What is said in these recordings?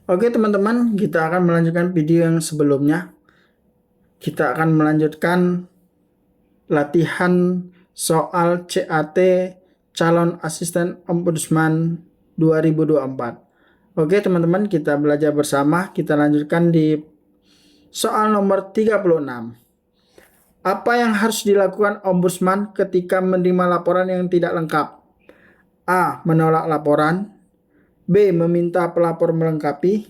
Oke teman-teman, kita akan melanjutkan video yang sebelumnya. Kita akan melanjutkan latihan soal CAT Calon Asisten Ombudsman 2024. Oke teman-teman, kita belajar bersama. Kita lanjutkan di soal nomor 36. Apa yang harus dilakukan Ombudsman ketika menerima laporan yang tidak lengkap? A. Menolak laporan. B. Meminta pelapor melengkapi.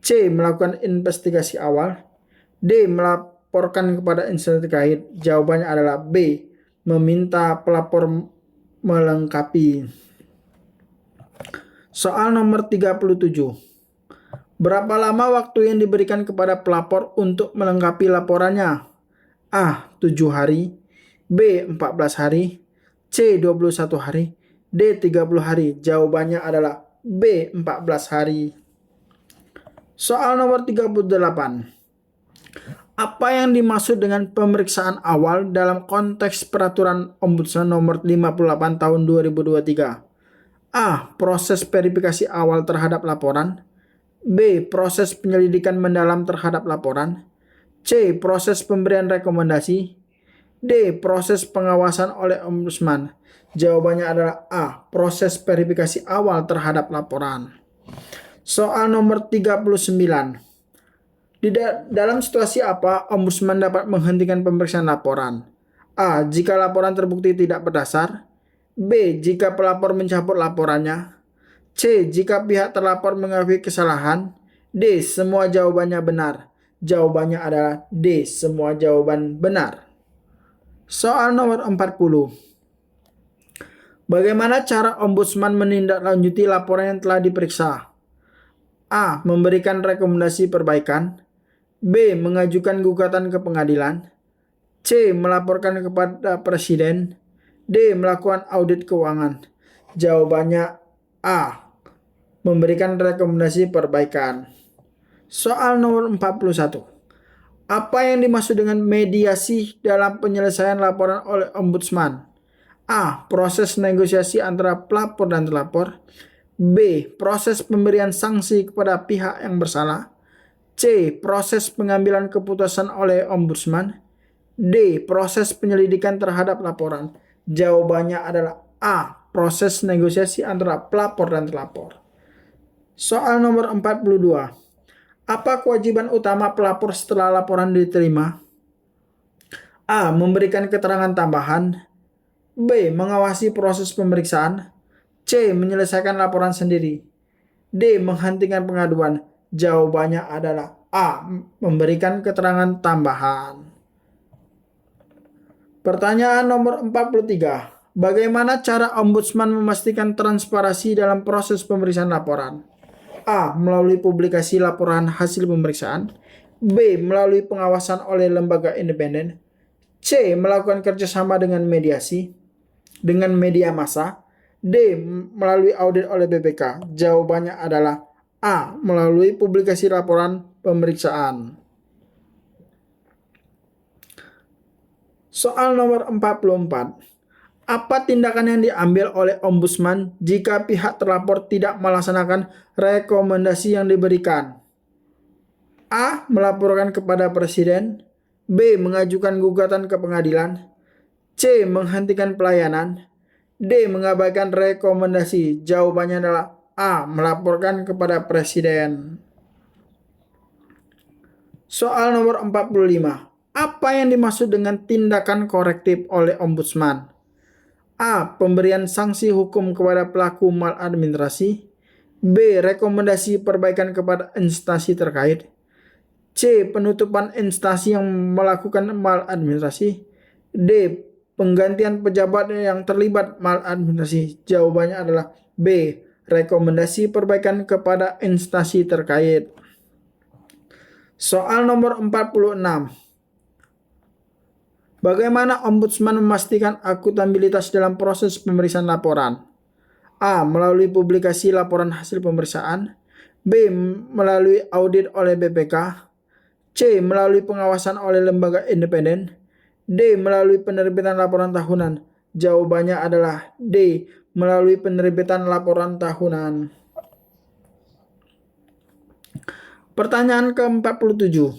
C. Melakukan investigasi awal. D. Melaporkan kepada instansi terkait. Jawabannya adalah B. Meminta pelapor melengkapi. Soal nomor 37. Berapa lama waktu yang diberikan kepada pelapor untuk melengkapi laporannya? A. 7 hari. B. 14 hari. C. 21 hari. D. 30 hari. Jawabannya adalah B. 14 hari. Soal nomor 38. Apa yang dimaksud dengan pemeriksaan awal dalam konteks peraturan Ombudsman nomor 58 tahun 2023? A. Proses verifikasi awal terhadap laporan. B. Proses penyelidikan mendalam terhadap laporan. C. Proses pemberian rekomendasi. D. Proses pengawasan oleh Ombudsman. Jawabannya adalah A. Proses verifikasi awal terhadap laporan. Soal nomor 39. Dalam situasi apa Ombudsman dapat menghentikan pemeriksaan laporan? A. Jika laporan terbukti tidak berdasar. B. Jika pelapor mencabut laporannya. C. Jika pihak terlapor mengakui kesalahan. D. Semua jawabannya benar. Jawabannya adalah D. Semua jawaban benar. Soal nomor 40. Bagaimana cara Ombudsman menindaklanjuti laporan yang telah diperiksa? A. Memberikan rekomendasi perbaikan. B. Mengajukan gugatan ke pengadilan. C. Melaporkan kepada Presiden. D. Melakukan audit keuangan. Jawabannya A. Memberikan rekomendasi perbaikan. Soal nomor 41. Apa yang dimaksud dengan mediasi dalam penyelesaian laporan oleh Ombudsman? A. Proses negosiasi antara pelapor dan terlapor. B. Proses pemberian sanksi kepada pihak yang bersalah. C. Proses pengambilan keputusan oleh Ombudsman. D. Proses penyelidikan terhadap laporan. Jawabannya adalah A. Proses negosiasi antara pelapor dan terlapor. Soal nomor 42. Apa kewajiban utama pelapor setelah laporan diterima? A. Memberikan keterangan tambahan. B. Mengawasi proses pemeriksaan. C. Menyelesaikan laporan sendiri. D. Menghentikan pengaduan. Jawabannya adalah A. Memberikan keterangan tambahan. Pertanyaan nomor 43. Bagaimana cara Ombudsman memastikan transparansi dalam proses pemeriksaan laporan? A. Melalui publikasi laporan hasil pemeriksaan. B. Melalui pengawasan oleh lembaga independen. C. Melakukan kerjasama dengan media massa. D. Melalui audit oleh BPK. Jawabannya adalah A. Melalui publikasi laporan pemeriksaan. Soal nomor 44. Apa tindakan yang diambil oleh Ombudsman jika pihak terlapor tidak melaksanakan rekomendasi yang diberikan? A. Melaporkan kepada Presiden. B. Mengajukan gugatan ke pengadilan. C. Menghentikan pelayanan. D. Mengabaikan rekomendasi. Jawabannya adalah A. Melaporkan kepada Presiden. Soal nomor 45. Apa yang dimaksud dengan tindakan korektif oleh Ombudsman? A. Pemberian sanksi hukum kepada pelaku maladministrasi. B. Rekomendasi perbaikan kepada instansi terkait. C. Penutupan instansi yang melakukan maladministrasi. D. Penggantian pejabat yang terlibat maladministrasi. Jawabannya adalah B. Rekomendasi perbaikan kepada instansi terkait. Soal nomor 46. Bagaimana Ombudsman memastikan akuntabilitas dalam proses pemeriksaan laporan? A. Melalui publikasi laporan hasil pemeriksaan. B. Melalui audit oleh BPK. C. Melalui pengawasan oleh lembaga independen. D. Melalui penerbitan laporan tahunan. Jawabannya adalah D. Melalui penerbitan laporan tahunan. Pertanyaan ke-47.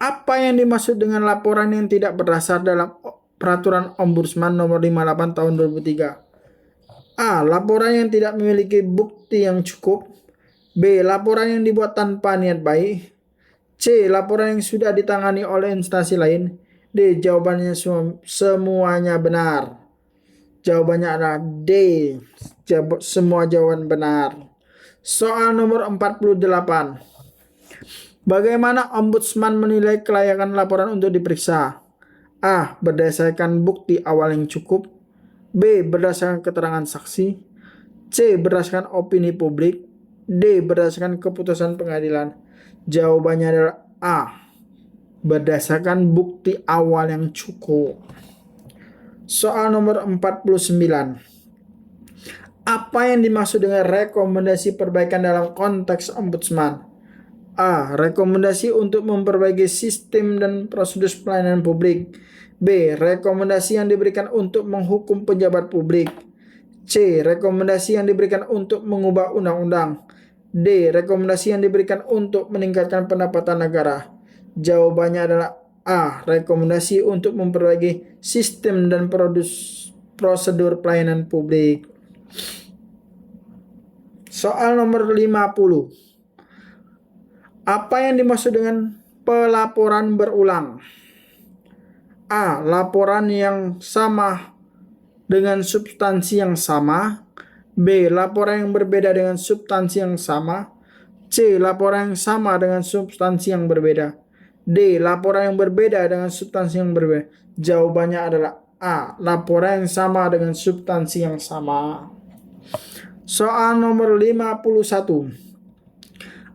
Apa yang dimaksud dengan laporan yang tidak berdasar dalam Peraturan Ombudsman Nomor 58 Tahun 2003? A. Laporan yang tidak memiliki bukti yang cukup. B. Laporan yang dibuat tanpa niat baik. C. Laporan yang sudah ditangani oleh instansi lain. D. Jawabannya semuanya benar. Jawabannya adalah D. Semua jawaban benar. Soal nomor 48. Bagaimana Ombudsman menilai kelayakan laporan untuk diperiksa? A. Berdasarkan bukti awal yang cukup. B. Berdasarkan keterangan saksi. C. Berdasarkan opini publik. D. Berdasarkan keputusan pengadilan. Jawabannya adalah A. Berdasarkan bukti awal yang cukup. Soal nomor 49. Apa yang dimaksud dengan rekomendasi perbaikan dalam konteks Ombudsman? A. Rekomendasi untuk memperbaiki sistem dan prosedur pelayanan publik. B. Rekomendasi yang diberikan untuk menghukum pejabat publik. C. Rekomendasi yang diberikan untuk mengubah undang-undang. D. Rekomendasi yang diberikan untuk meningkatkan pendapatan negara. Jawabannya adalah A. Rekomendasi untuk memperbaiki sistem dan prosedur pelayanan publik. Soal nomor 50. Apa yang dimaksud dengan pelaporan berulang? A. Laporan yang sama dengan substansi yang sama. B. Laporan yang berbeda dengan substansi yang sama. C. Laporan yang sama dengan substansi yang berbeda. D. Laporan yang berbeda dengan substansi yang berbeda. Jawabannya adalah A. Laporan yang sama dengan substansi yang sama. Soal nomor 51.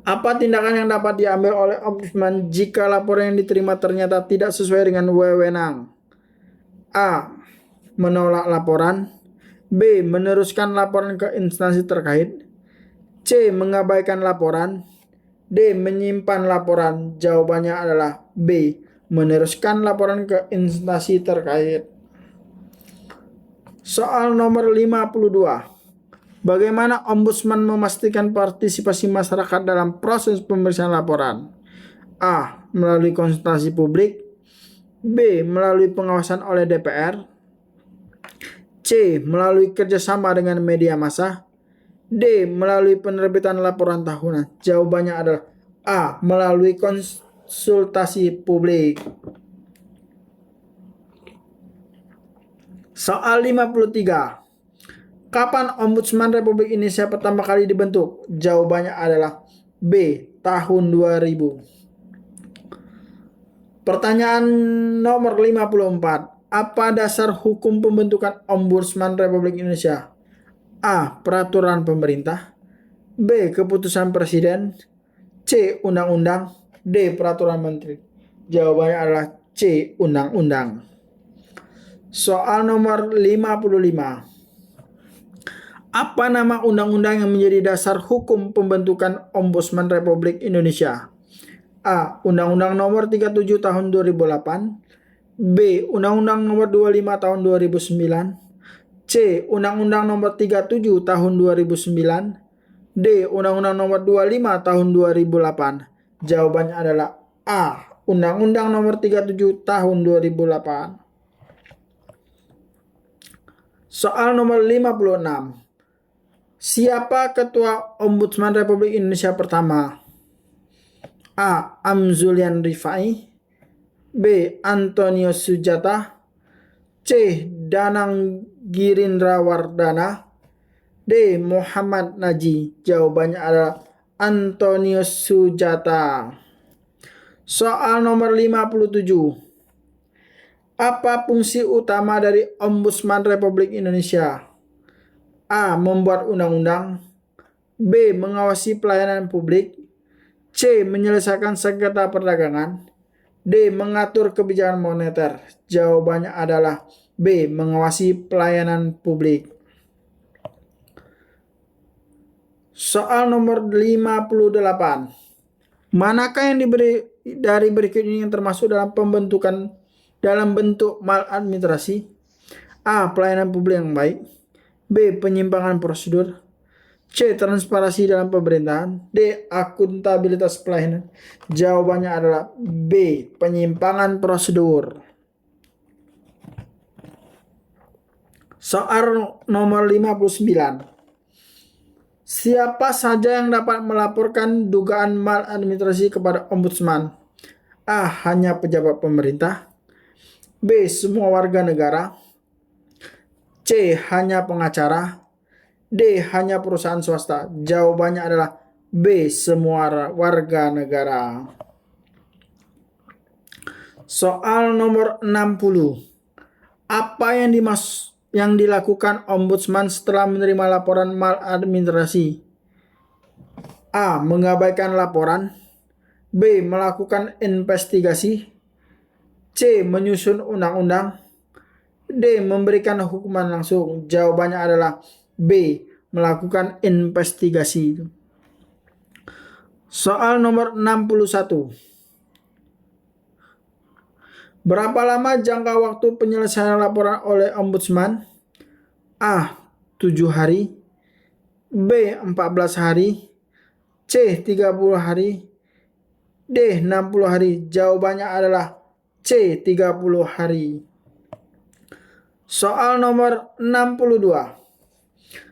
Apa tindakan yang dapat diambil oleh Ombudsman jika laporan yang diterima ternyata tidak sesuai dengan wewenang? A. Menolak laporan. B. Meneruskan laporan ke instansi terkait. C. Mengabaikan laporan. D. Menyimpan laporan. Jawabannya adalah B. Meneruskan laporan ke instansi terkait. Soal nomor 52. Bagaimana Ombudsman memastikan partisipasi masyarakat dalam proses pemeriksaan laporan? A. Melalui konsultasi publik. B. Melalui pengawasan oleh DPR. C. Melalui kerjasama dengan media massa. D. Melalui penerbitan laporan tahunan. Jawabannya adalah A. Melalui konsultasi publik. Soal 53. Kapan Ombudsman Republik Indonesia pertama kali dibentuk? Jawabannya adalah B. Tahun 2000. Pertanyaan nomor 54. Apa dasar hukum pembentukan Ombudsman Republik Indonesia? A. Peraturan pemerintah. B. Keputusan presiden. C. Undang-undang. D. Peraturan menteri. Jawabannya adalah C. Undang-undang. Soal nomor 55. Apa nama undang-undang yang menjadi dasar hukum pembentukan Ombudsman Republik Indonesia? A. Undang-Undang Nomor 37 Tahun 2008. B. Undang-Undang Nomor 25 Tahun 2009. C. Undang-Undang Nomor 37 Tahun 2009. D. Undang-Undang Nomor 25 Tahun 2008. Jawabannya adalah A. Undang-Undang Nomor 37 Tahun 2008. Soal nomor 56. Siapa Ketua Ombudsman Republik Indonesia pertama? A. Amzulian Rifai. B. Antonio Sujata. C. Danang Girindra Wardana. D. Muhammad Naji. Jawabannya adalah Antonio Sujata. Soal nomor 57. Apa fungsi utama dari Ombudsman Republik Indonesia? A. Membuat undang-undang. B. Mengawasi pelayanan publik. C. Menyelesaikan sengketa perdagangan. D. Mengatur kebijakan moneter. Jawabannya adalah B. Mengawasi pelayanan publik. Soal nomor 58. Manakah yang diberi dari berikut ini yang termasuk dalam pembentukan dalam bentuk maladministrasi? A. Pelayanan publik yang baik. B. Penyimpangan prosedur. C. Transparansi dalam pemerintahan. D. Akuntabilitas pelayanan. Jawabannya adalah B. Penyimpangan prosedur. Soal nomor 59. Siapa saja yang dapat melaporkan dugaan maladministrasi kepada Ombudsman? A. Hanya pejabat pemerintah. B. Semua warga negara. C. Hanya pengacara. D. Hanya perusahaan swasta. Jawabannya adalah B. Semua warga negara. Soal nomor 60. Apa yang dilakukan Ombudsman setelah menerima laporan maladministrasi? A. Mengabaikan laporan. B. Melakukan investigasi. C. Menyusun undang-undang. D. Memberikan hukuman langsung. Jawabannya adalah B. Melakukan investigasi. Soal nomor 61. Berapa lama jangka waktu penyelesaian laporan oleh Ombudsman? A. 7 hari. B. 14 hari. C. 30 hari. D. 60 hari. Jawabannya adalah C. 30 hari. Soal nomor 62.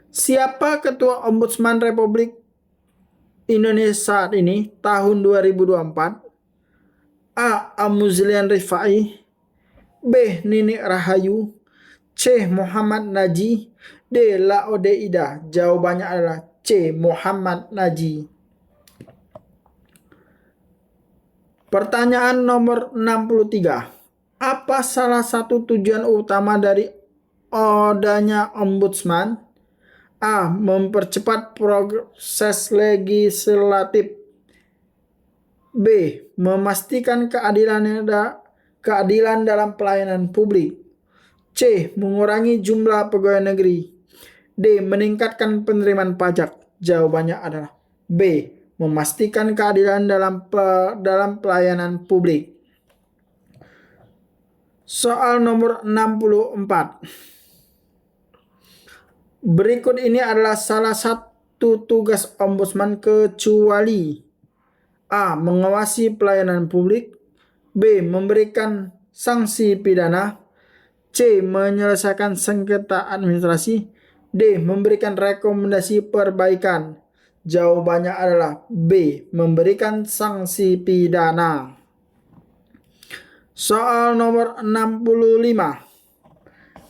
Siapa Ketua Ombudsman Republik Indonesia saat ini tahun 2024? A. Amuzlian Rifai. B. Nini Rahayu. C. Muhammad Naji. D. Laode Ida. Jawabannya adalah C. Muhammad Naji. Pertanyaan nomor 63. Apa salah satu tujuan utama dari adanya Ombudsman? A. Mempercepat proses legislatif. B. Memastikan keadilan dalam pelayanan publik. C. Mengurangi jumlah pegawai negeri. D. Meningkatkan penerimaan pajak. Jawabannya adalah B. Memastikan keadilan dalam pelayanan publik. Soal nomor 64. Berikut ini adalah salah satu tugas Ombudsman kecuali A. Mengawasi pelayanan publik. B. Memberikan sanksi pidana. C. Menyelesaikan sengketa administrasi. D. Memberikan rekomendasi perbaikan. Jawabannya adalah B. Memberikan sanksi pidana. Soal nomor 65.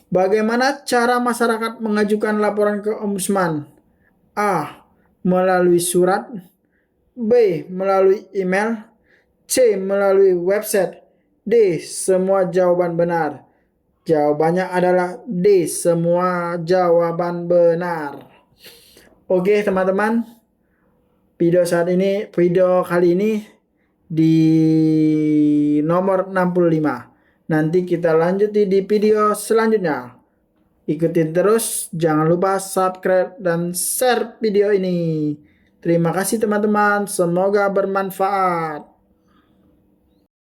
Bagaimana cara masyarakat mengajukan laporan ke Ombudsman? A. Melalui surat. B. Melalui email. C. Melalui website. D. Semua jawaban benar. Jawabannya adalah D. Semua jawaban benar. Oke teman-teman, video kali ini di nomor 65. Nanti kita lanjuti di video selanjutnya. Ikutin terus, jangan lupa subscribe dan share video ini. Terima kasih teman-teman, semoga bermanfaat.